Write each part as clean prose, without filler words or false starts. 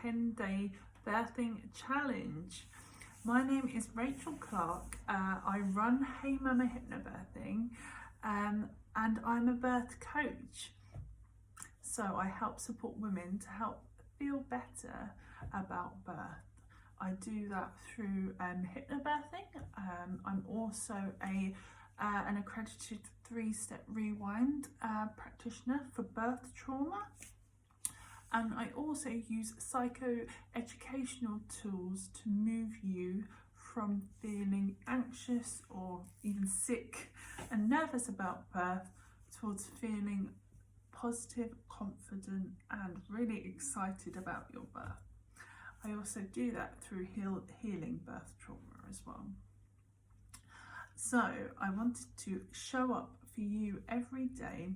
10-day birthing challenge. My name is Rachel Clarke. I run Hey Mama Hypnobirthing and I'm a birth coach. So I help support women to help feel better about birth. I do that through hypnobirthing. I'm also an accredited 3-step rewind practitioner for birth trauma. And I also use psycho-educational tools to move you from feeling anxious or even sick and nervous about birth towards feeling positive, confident and really excited about your birth. I also do that through healing birth trauma as well. So I wanted to show up for you every day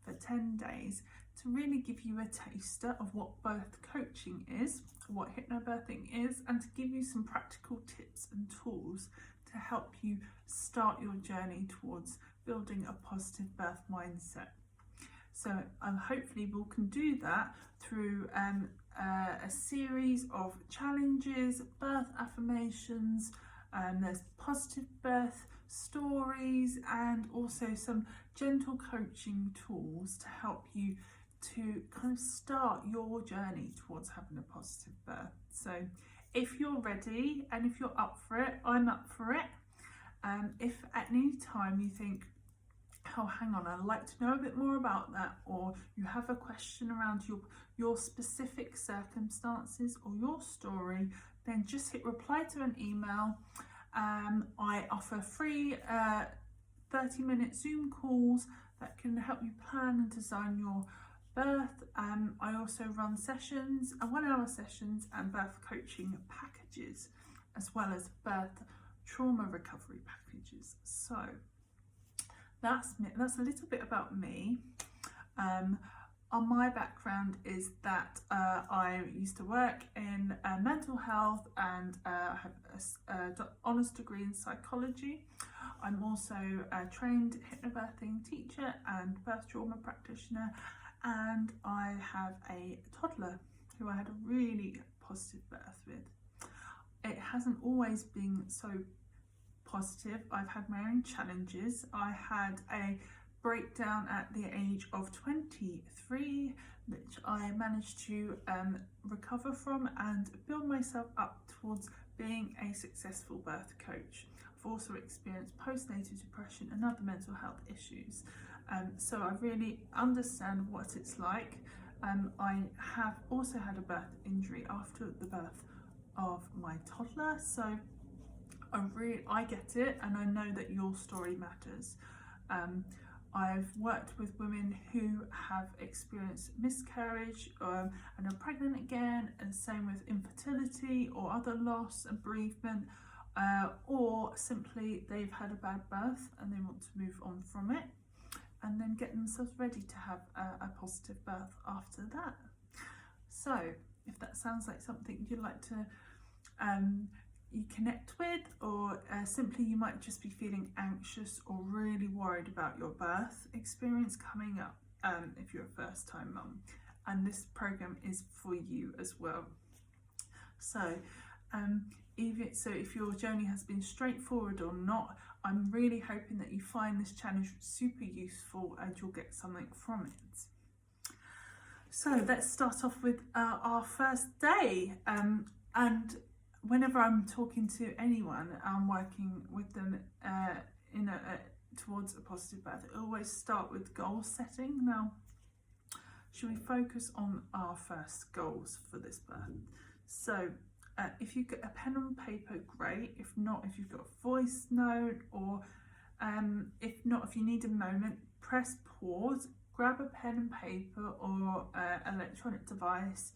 for 10 days to really give you a taster of what birth coaching is, what hypnobirthing is, and to give you some practical tips and tools to help you start your journey towards building a positive birth mindset. So hopefully we can do that through a series of challenges, birth affirmations, there's positive birth stories, and also some gentle coaching tools to help you to kind of start your journey towards having a positive birth. So if you're ready and if you're up for it, I'm up for it. If at any time you think, oh hang on, I'd like to know a bit more about that, or you have a question around your specific circumstances or your story, then just hit reply to an email. I offer free 30-minute Zoom calls that can help you plan and design your birth. I also run sessions, 1-hour sessions and birth coaching packages, as well as birth trauma recovery packages. So that's me. That's a little bit about me. My background is that I used to work in mental health and have an honours degree in psychology. I'm also a trained hypnobirthing teacher and birth trauma practitioner, and I have a toddler who I had a really positive birth with. It hasn't always been so positive. I've had my own challenges. I had a breakdown at the age of 23, which I managed to recover from and build myself up towards being a successful birth coach. I've also experienced postnatal depression and other mental health issues. So I really understand what it's like. I have also had a birth injury after the birth of my toddler, so I get it, and I know that your story matters. I've worked with women who have experienced miscarriage and are pregnant again, and same with infertility or other loss and bereavement, or simply they've had a bad birth and they want to move on from it and then get themselves ready to have a positive birth after that. So if that sounds like something you'd like to you connect with, or simply you might just be feeling anxious or really worried about your birth experience coming up, if you're a first time mum, and this program is for you as well. So if your journey has been straightforward or not, I'm really hoping that you find this challenge super useful and you'll get something from it. So let's start off with our first day, and whenever I'm talking to anyone, I'm working with them towards a positive birth, I always start with goal setting. Now, should we focus on our first goals for this birth? So if you've got a pen and paper, great. If not, if you've got a voice note, or if you need a moment, press pause, grab a pen and paper or electronic device,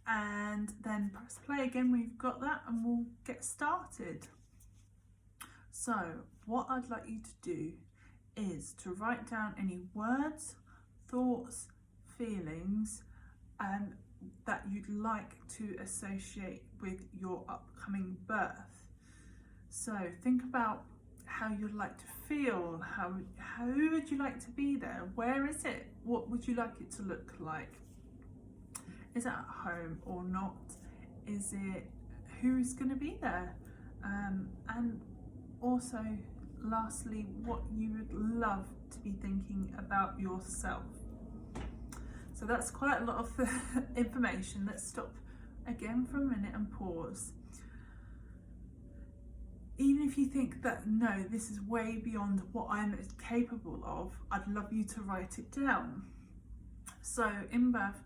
and then press play again when you've got that, and we'll get started. So what I'd like you to do is to write down any words, thoughts, feelings that you'd like to associate with your upcoming birth. So think about how you'd like to feel, who would you like to be there, where is it, what would you like it to look like. Is it at home or not? Is it who's going to be there? And also, lastly, what you would love to be thinking about yourself. So that's quite a lot of information. Let's stop again for a minute and pause. Even if you think that, no, this is way beyond what I'm capable of, I'd love you to write it down. So in birth,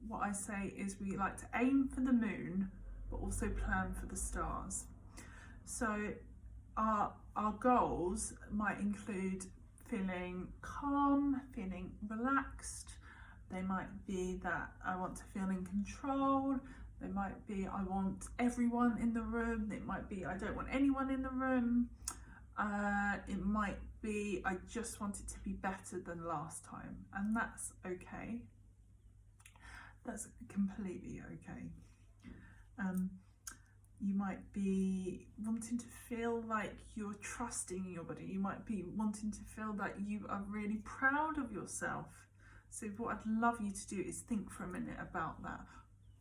what I say is we like to aim for the moon, but also plan for the stars. So our goals might include feeling calm, feeling relaxed. They might be that I want to feel in control. They might be I want everyone in the room. It might be I don't want anyone in the room. It might be I just want it to be better than last time, and that's okay. That's completely okay. You might be wanting to feel like you're trusting your body. You might be wanting to feel that you are really proud of yourself. So what I'd love you to do is think for a minute about that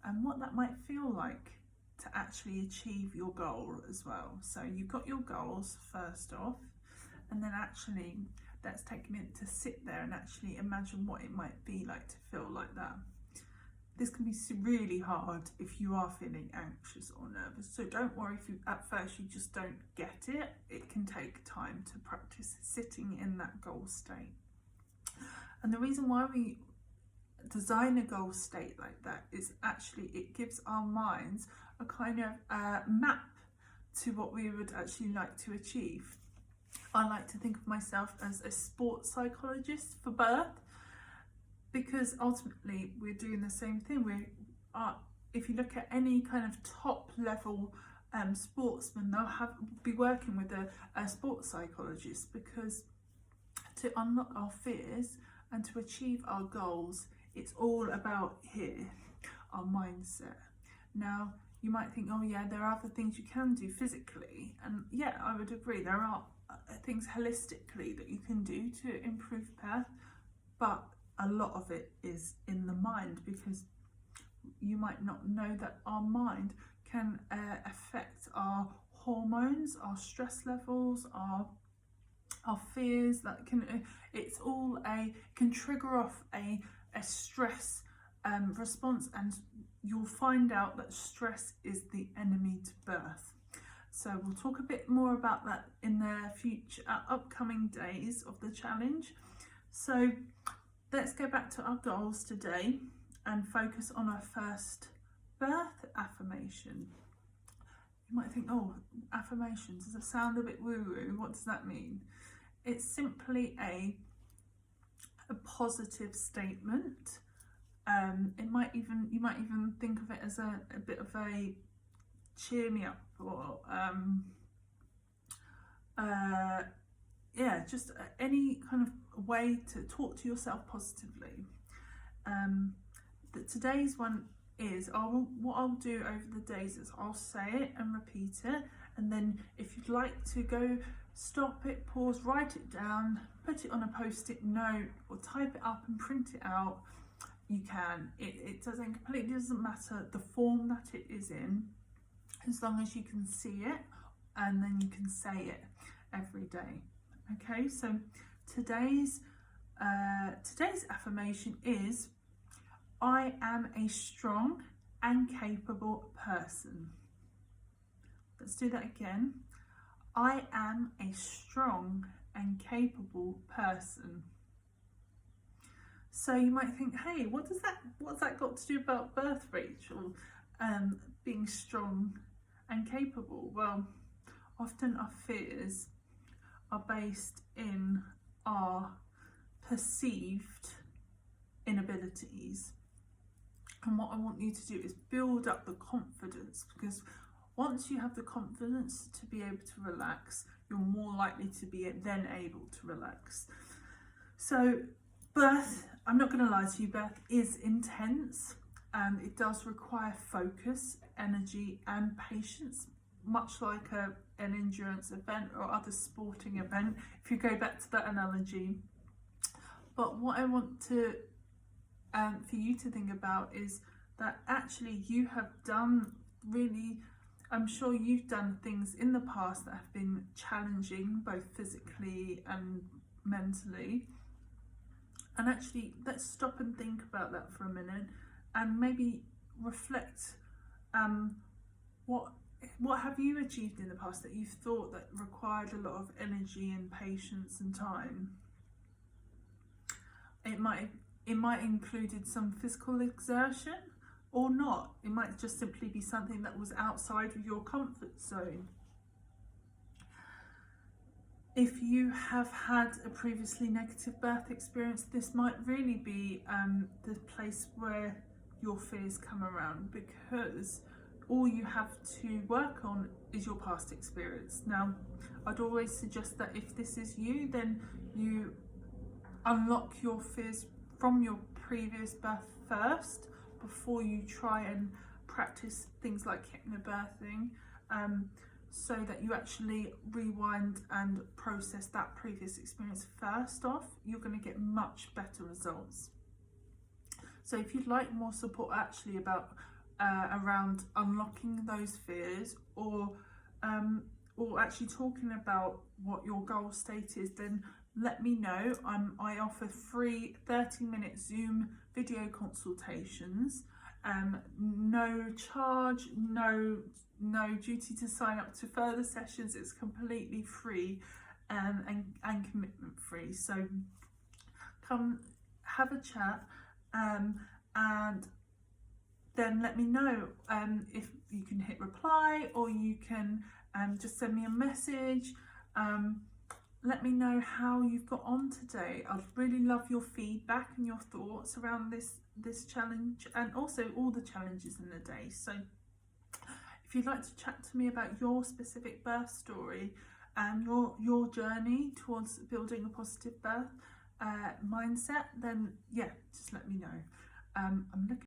and what that might feel like to actually achieve your goal as well. So you've got your goals first off, and then actually let's take a minute to sit there and actually imagine what it might be like to feel like that. This can be really hard if you are feeling anxious or nervous. So don't worry if at first you just don't get it. It can take time to practice sitting in that goal state. And the reason why we design a goal state like that is actually it gives our minds a kind of map to what we would actually like to achieve. I like to think of myself as a sports psychologist for birth, because ultimately we're doing the same thing. If you look at any kind of top level sportsman, they'll be working with a sports psychologist, because to unlock our fears and to achieve our goals, it's all about here, our mindset. Now, you might think, oh yeah, there are other things you can do physically. And yeah, I would agree, there are things holistically that you can do to improve birth, but a lot of it is in the mind, because you might not know that our mind can affect our hormones, our stress levels, our fears. That can can trigger off a stress response, and you'll find out that stress is the enemy to birth. So we'll talk a bit more about that in the future upcoming days of the challenge. So let's go back to our goals today and focus on our first birth affirmation. You might think, oh, affirmations, does it sound a bit woo-woo? What does that mean? It's simply a positive statement. You might even think of it as a bit of a cheer me up, or just any kind of way to talk to yourself positively. Today's one is, what I'll do over the days is I'll say it and repeat it, and then if you'd like to go stop it, pause, write it down, put it on a post-it note or type it up and print it out, you can. It doesn't matter the form that it is in, as long as you can see it and then you can say it every day. Okay, so today's affirmation is, I am a strong and capable person. Let's do that again. I am a strong and capable person. So you might think, hey, what's that got to do about birth, Rachel? Being strong and capable. Well, often our fears are based in our perceived inabilities. And what I want you to do is build up the confidence, because once you have the confidence to be able to relax, you're more likely to be then able to relax. So birth, I'm not going to lie to you, birth is intense, and it does require focus, energy and patience, much like an endurance event or other sporting event, if you go back to that analogy. But what I want to for you to think about is that actually you have done really, I'm sure you've done things in the past that have been challenging, both physically and mentally. And actually, let's stop and think about that for a minute and maybe reflect, what have you achieved in the past that you thought that required a lot of energy and patience and time? It might included some physical exertion or not. It might just simply be something that was outside of your comfort zone. If you have had a previously negative birth experience, this might really be the place where your fears come around, because all you have to work on is your past experience. Now, I'd always suggest that if this is you, then you unlock your fears from your previous birth first before you try and practice things like hypnobirthing, so that you actually rewind and process that previous experience first off. You're going to get much better results. So if you'd like more support actually about around unlocking those fears, or actually talking about what your goal state is, then let me know. I offer free 30-minute Zoom video consultations, no charge, no duty to sign up to further sessions. It's completely free and commitment free. So come have a chat, and then let me know if you can hit reply, or you can just send me a message. Let me know how you've got on today. I'd really love your feedback and your thoughts around this challenge, and also all the challenges in the day. So if you'd like to chat to me about your specific birth story and your journey towards building a positive birth mindset, then yeah, just let me know. I'm looking